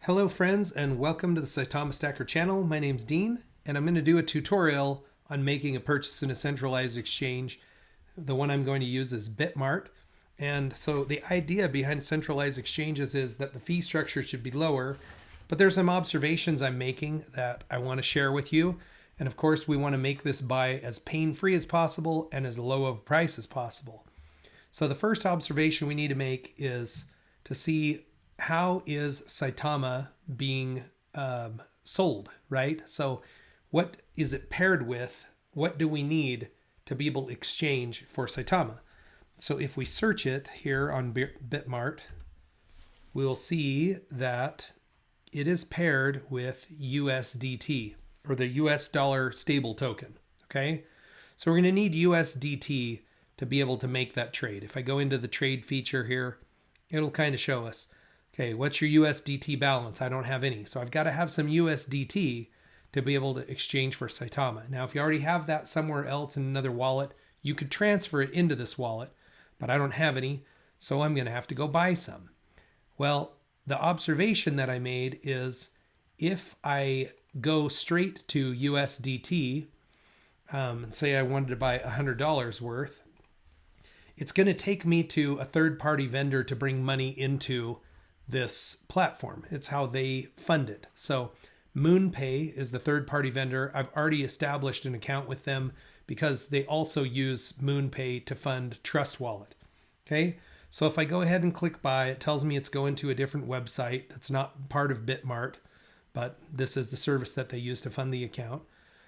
Hello friends and welcome to the Saitama Stacker channel. My name's Dean and I'm going to do a tutorial on making a purchase in a centralized exchange. The one I'm going to use is Bitmart. And so the idea behind centralized exchanges is that the fee structure should be lower, but there's some observations I'm making that I want to share with you. And of course we want to make this buy as pain-free as possible and as low of a price as possible. So the first observation we need to make is to see how is Saitama being sold, right? So what is it paired with? What do we need to be able to exchange for Saitama? So if we search it here on Bitmart, we'll see that it is paired with USDT, or the US dollar stable token, okay? So we're gonna need USDT to be able to make that trade. If I go into the trade feature here, it'll kind of show us, okay, what's your USDT balance? I don't have any. So I've got to have some USDT to be able to exchange for Saitama. Now, if you already have that somewhere else in another wallet, you could transfer it into this wallet, but I don't have any, so I'm going to have to go buy some. Well, the observation that I made is if I go straight to USDT and say I wanted to buy $100 worth, it's going to take me to a third-party vendor to bring money into this platform. It's how they fund it. So MoonPay is the third-party vendor. I've already established an account with them because they also use MoonPay to fund Trust Wallet. Okay, so if I go ahead and click buy, it tells me it's going to a different website that's not part of Bitmart, but this is the service that they use to fund the account.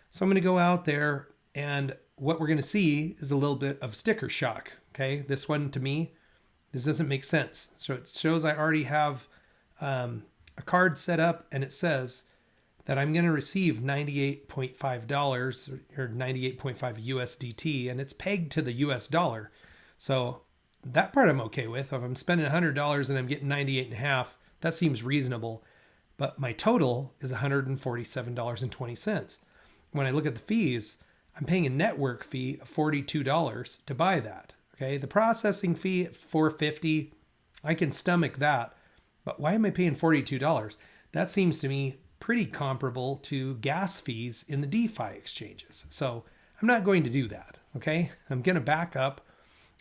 So I'm going to go out there, and what we're going to see is a little bit of sticker shock. Okay, this one to me, this doesn't make sense. So it shows I already have a card set up, and it says that I'm going to receive $98.5 or 98.5 USDT, and it's pegged to the US dollar. So that part I'm okay with. If I'm spending $100 and I'm getting 98.5, that seems reasonable. But my total is $147.20. When I look at the fees, I'm paying a network fee of $42 to buy that. Okay, the processing fee at $4.50, I can stomach that. But why am I paying $42? That seems to me pretty comparable to gas fees in the DeFi exchanges. So I'm not going to do that. Okay, I'm going to back up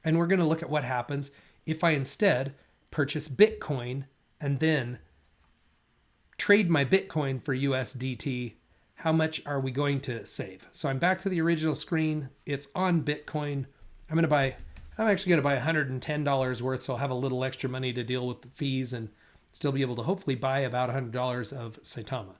and we're going to look at what happens if I instead purchase Bitcoin and then trade my Bitcoin for USDT. How much are we going to save? So I'm back to the original screen. It's on Bitcoin. I'm actually going to buy $110 worth, so I'll have a little extra money to deal with the fees and still be able to hopefully buy about $100 of Saitama.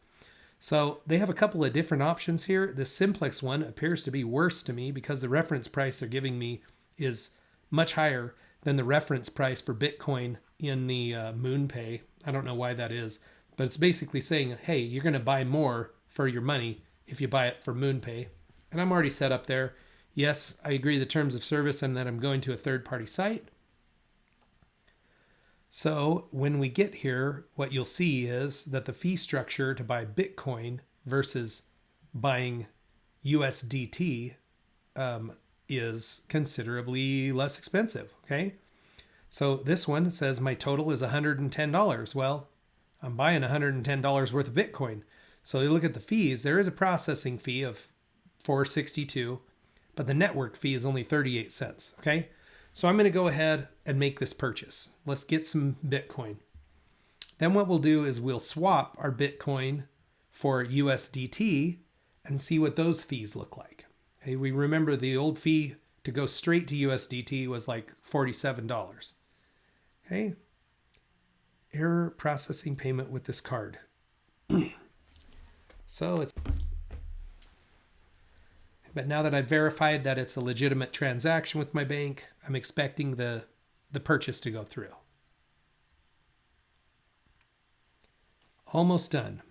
So they have a couple of different options here. The simplex one appears to be worse to me because the reference price they're giving me is much higher than the reference price for Bitcoin in the MoonPay. I don't know why that is, but it's basically saying, hey, you're going to buy more for your money if you buy it for MoonPay. And I'm already set up there. Yes, I agree the terms of service and that I'm going to a third-party site. So when we get here, what you'll see is that the fee structure to buy Bitcoin versus buying USDT is considerably less expensive, okay? So this one says my total is $110. Well, I'm buying $110 worth of Bitcoin. So you look at the fees, there is a processing fee of $4.62, but the network fee is only 38 cents, okay? So I'm going to go ahead and make this purchase. Let's get some Bitcoin. Then what we'll do is we'll swap our Bitcoin for USDT and see what those fees look like. Okay, we remember the old fee to go straight to USDT was like $47. Okay. Error processing payment with this card. But now that I've verified that it's a legitimate transaction with my bank, I'm expecting the purchase to go through. Almost done.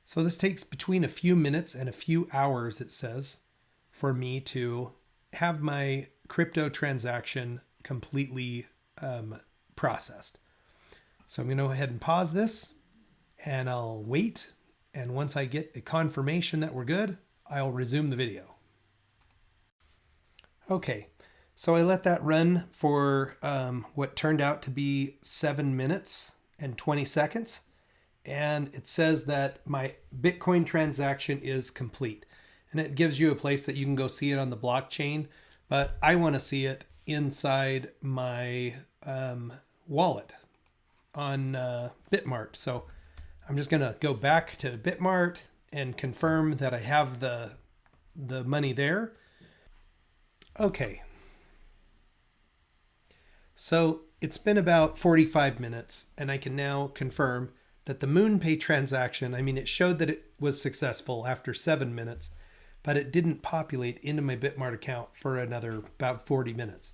So this takes between a few minutes and a few hours, it says, for me to have my crypto transaction completely processed. So I'm going to go ahead and pause this and I'll wait. And once I get a confirmation that we're good, I'll resume the video. Okay, So I let that run for what turned out to be 7 minutes and 20 seconds. And it says that my Bitcoin transaction is complete. And it gives you a place that you can go see it on the blockchain. But I want to see it inside my wallet on Bitmart. So I'm just going to go back to Bitmart and confirm that I have the money there. Okay. So it's been about 45 minutes, and I can now confirm that the MoonPay transaction, I mean, it showed that it was successful after 7 minutes, but it didn't populate into my Bitmart account for another about 40 minutes.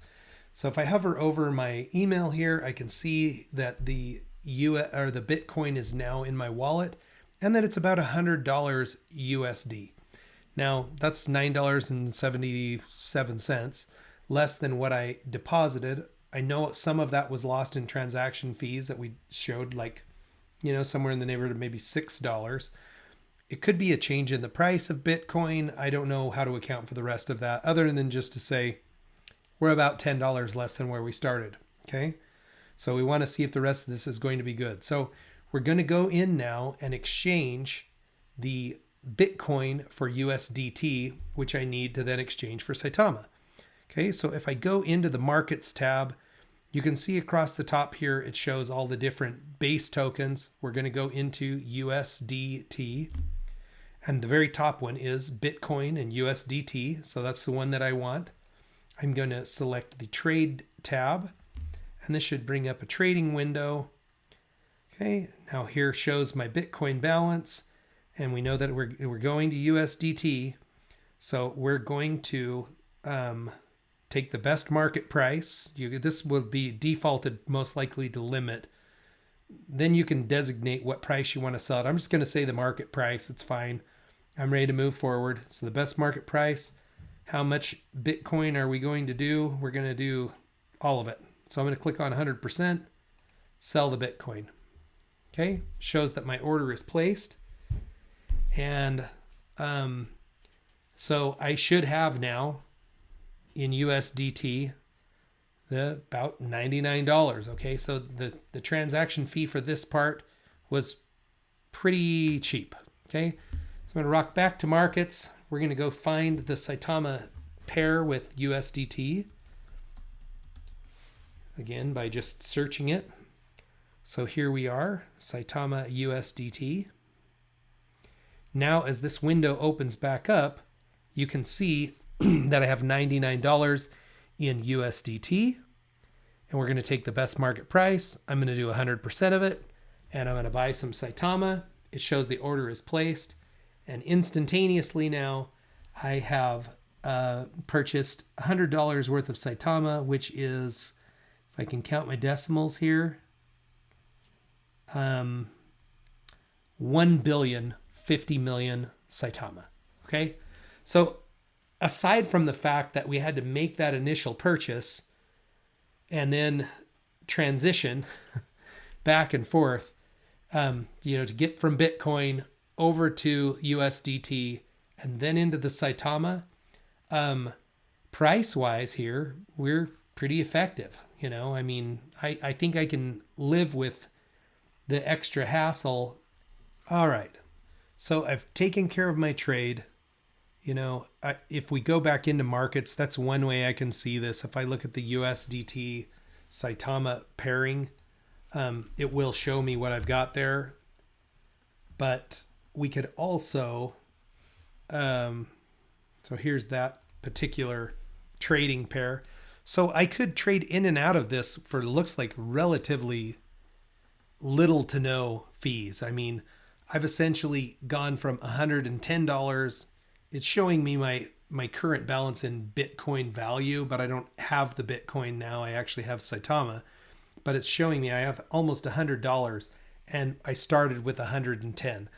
So if I hover over my email here, I can see that the Bitcoin is now in my wallet and that it's about $100 USD. Now, that's $9.77, less than what I deposited. I know some of that was lost in transaction fees that we showed, like, somewhere in the neighborhood of maybe $6. It could be a change in the price of Bitcoin. I don't know how to account for the rest of that, other than just to say we're about $10 less than where we started. Okay. So we want to see if the rest of this is going to be good. So we're going to go in now and exchange the Bitcoin for USDT, which I need to then exchange for Saitama. Okay, so if I go into the markets tab, you can see across the top here, it shows all the different base tokens. We're going to go into USDT. And the very top one is Bitcoin and USDT. So that's the one that I want. I'm going to select the trade tab, and this should bring up a trading window. Okay, now here shows my Bitcoin balance, and we know that we're going to USDT. So we're going to take the best market price. This will be defaulted most likely to limit. Then you can designate what price you want to sell it. I'm just going to say the market price. It's fine. I'm ready to move forward. So the best market price. How much Bitcoin are we going to do? We're going to do all of it. So I'm going to click on 100%, sell the Bitcoin. Okay, shows that my order is placed. And so I should have now in USDT about $99. Okay, so the transaction fee for this part was pretty cheap. Okay, so I'm going to rock back to markets. We're going to go find the Saitama pair with USDT. Again, by just searching it. So here we are, Saitama USDT. Now, as this window opens back up, you can see that I have $99 in USDT. And we're going to take the best market price. I'm going to do 100% of it. And I'm going to buy some Saitama. It shows the order is placed. And instantaneously now, I have purchased $100 worth of Saitama, which is, if I can count my decimals here, 1,050,000,000 Saitama. Okay, so aside from the fact that we had to make that initial purchase and then transition back and forth, to get from Bitcoin over to USDT and then into the Saitama, price-wise here, we're pretty effective. I think I can live with the extra hassle. All right. So I've taken care of my trade. If we go back into markets, that's one way I can see this. If I look at the USDT Saitama pairing, it will show me what I've got there. But we could also, so here's that particular trading pair. So I could trade in and out of this for looks like relatively little to no fees. I mean, I've essentially gone from $110. It's showing me my current balance in Bitcoin value, but I don't have the Bitcoin now. I actually have Saitama, but it's showing me I have almost $100 and I started with 110.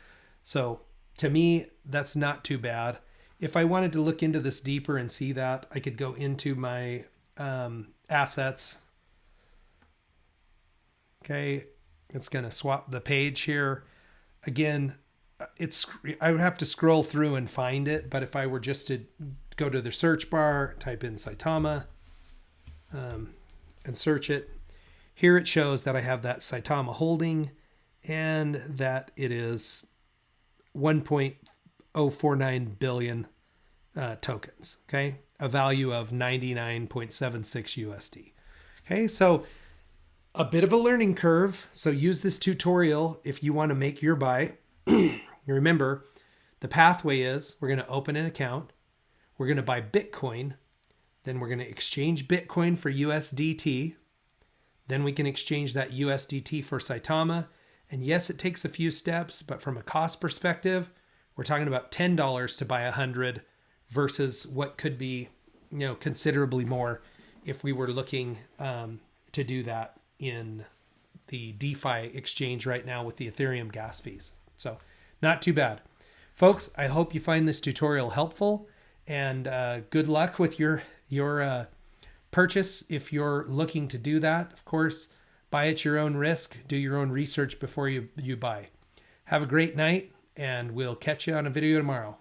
So to me, that's not too bad. If I wanted to look into this deeper and see that, I could go into my assets. Okay, it's going to swap the page here. Again, I would have to scroll through and find it, but if I were just to go to the search bar, type in Saitama, and search it. Here it shows that I have that Saitama holding and that it is 1.049 billion tokens, okay? A value of 99.76 USD. Okay, so a bit of a learning curve. So use this tutorial if you want to make your buy. Remember, the pathway is we're going to open an account. We're going to buy Bitcoin. Then we're going to exchange Bitcoin for USDT. Then we can exchange that USDT for Saitama. And yes, it takes a few steps, but from a cost perspective, we're talking about $10 to buy 100 versus what could be, considerably more if we were looking to do that in the DeFi exchange right now with the Ethereum gas fees. So not too bad. Folks, I hope you find this tutorial helpful, and good luck with your purchase if you're looking to do that. Of course, buy at your own risk. Do your own research before you buy. Have a great night, and we'll catch you on a video tomorrow.